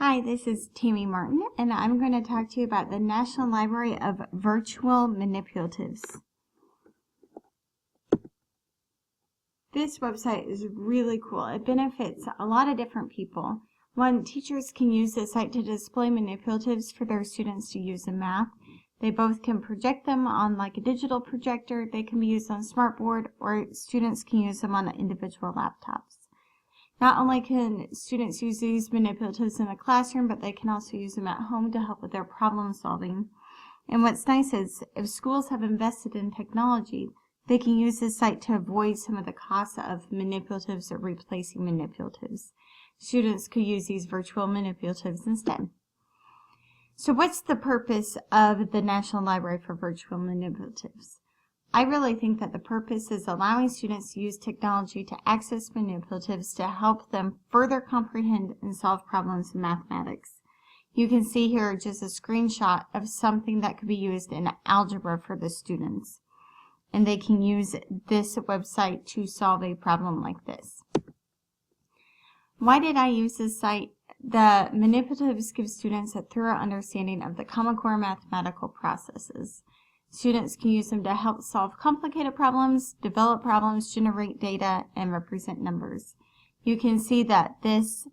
Hi, this is Tammy Martin, and I'm going to talk to you about the National Library of Virtual Manipulatives. This website is really cool. It benefits a lot of different people. One, teachers can use this site to display manipulatives for their students to use in math. They both can project them on like a digital projector. They can be used on smartboard, or students can use them on individual laptops. Not only can students use these manipulatives in the classroom, but they can also use them at home to help with their problem solving. And what's nice is if schools have invested in technology, they can use this site to avoid some of the costs of manipulatives or replacing manipulatives. Students could use these virtual manipulatives instead. So what's the purpose of the National Library for Virtual Manipulatives? I really think that the purpose is allowing students to use technology to access manipulatives to help them further comprehend and solve problems in mathematics. You can see here just a screenshot of something that could be used in algebra for the students. And they can use this website to solve a problem like this. Why did I use this site? The manipulatives give students a thorough understanding of the Common Core mathematical processes. Students can use them to help solve complicated problems, develop problems, generate data, and represent numbers. You can see that this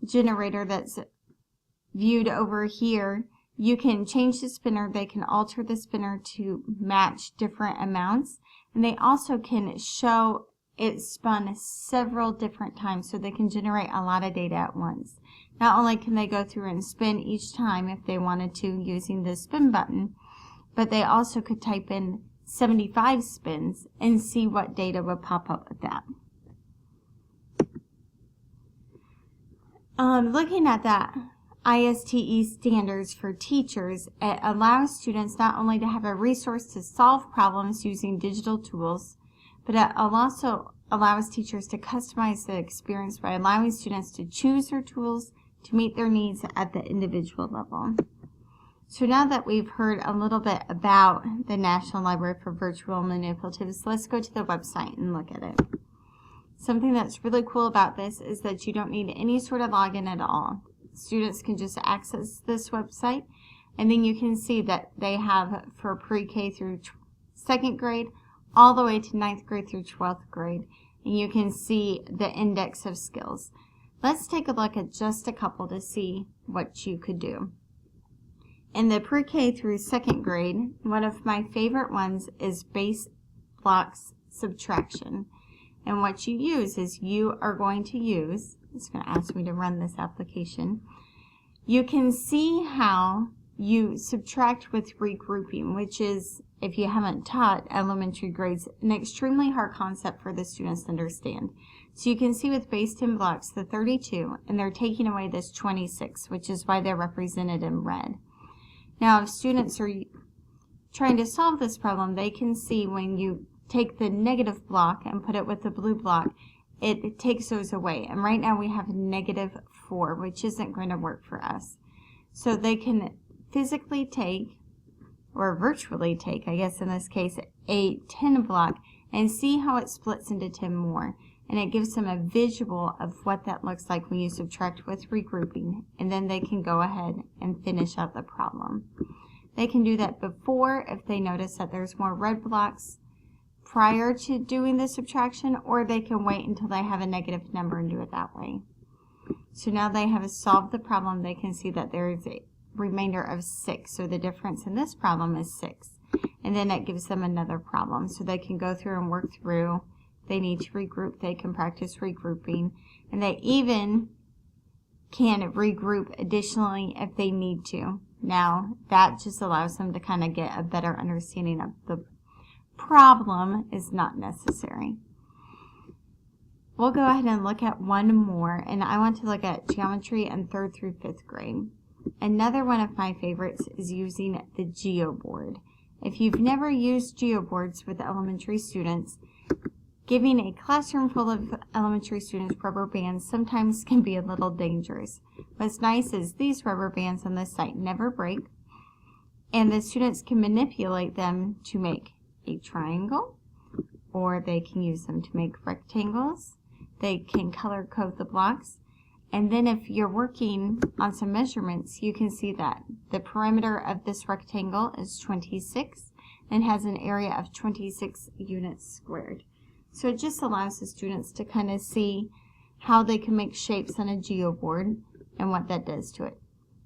generator that's viewed over here, you can change the spinner. They can alter the spinner to match different amounts. And they also can show it spun several different times, so they can generate a lot of data at once. Not only can they go through and spin each time if they wanted to using the spin button, but they also could type in 75 spins and see what data would pop up with that. Looking at that ISTE standards for teachers, it allows students not only to have a resource to solve problems using digital tools, but it also allows teachers to customize the experience by allowing students to choose their tools to meet their needs at the individual level. So now that we've heard a little bit about the National Library for Virtual Manipulatives, let's go to the website and look at it. Something that's really cool about this is that you don't need any sort of login at all. Students can just access this website, and then you can see that they have for pre-K through 2nd grade all the way to 9th grade through 12th grade, and you can see the index of skills. Let's take a look at just a couple to see what you could do. In the pre-K through 2nd grade, one of my favorite ones is base blocks subtraction. And what you use is you are going to use, it's going to ask me to run this application. You can see how you subtract with regrouping, which is, if you haven't taught elementary grades, an extremely hard concept for the students to understand. So you can see with base 10 blocks the 32, and they're taking away this 26, which is why they're represented in red. Now, if students are trying to solve this problem, they can see when you take the negative block and put it with the blue block, it takes those away. And right now we have -4, which isn't going to work for us. So they can physically take, or virtually take, I guess in this case, a 10 block and see how it splits into 10 more. And it gives them a visual of what that looks like when you subtract with regrouping. And then they can go ahead and finish out the problem. They can do that before if they notice that there's more red blocks prior to doing the subtraction, or they can wait until they have a negative number and do it that way. So now they have solved the problem. They can see that there is a remainder of 6. So the difference in this problem is 6. And then it gives them another problem. So they can go through and work through. They need to regroup, they can practice regrouping, and they even can regroup additionally if they need to. Now, that just allows them to kind of get a better understanding of the problem is not necessary. We'll go ahead and look at one more, and I want to look at geometry in 3rd through 5th grade. Another one of my favorites is using the GeoBoard. If you've never used GeoBoards with elementary students, giving a classroom full of elementary students rubber bands sometimes can be a little dangerous. What's nice is these rubber bands on this site never break, and the students can manipulate them to make a triangle, or they can use them to make rectangles. They can color code the blocks, And then if you're working on some measurements, you can see that the perimeter of this rectangle is 26 and has an area of 26 units squared. So it just allows the students to kind of see how they can make shapes on a geoboard and what that does to it.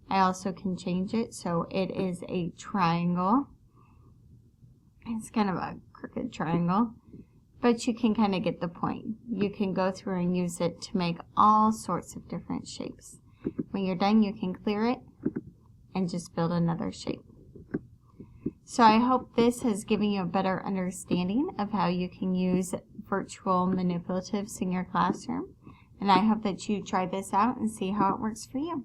I also can change it so it is a triangle. It's kind of a crooked triangle, but you can kind of get the point. You can go through and use it to make all sorts of different shapes. When you're done, you can clear it and just build another shape. So I hope this has given you a better understanding of how you can use virtual manipulatives in your classroom. And I hope that you try this out and see how it works for you.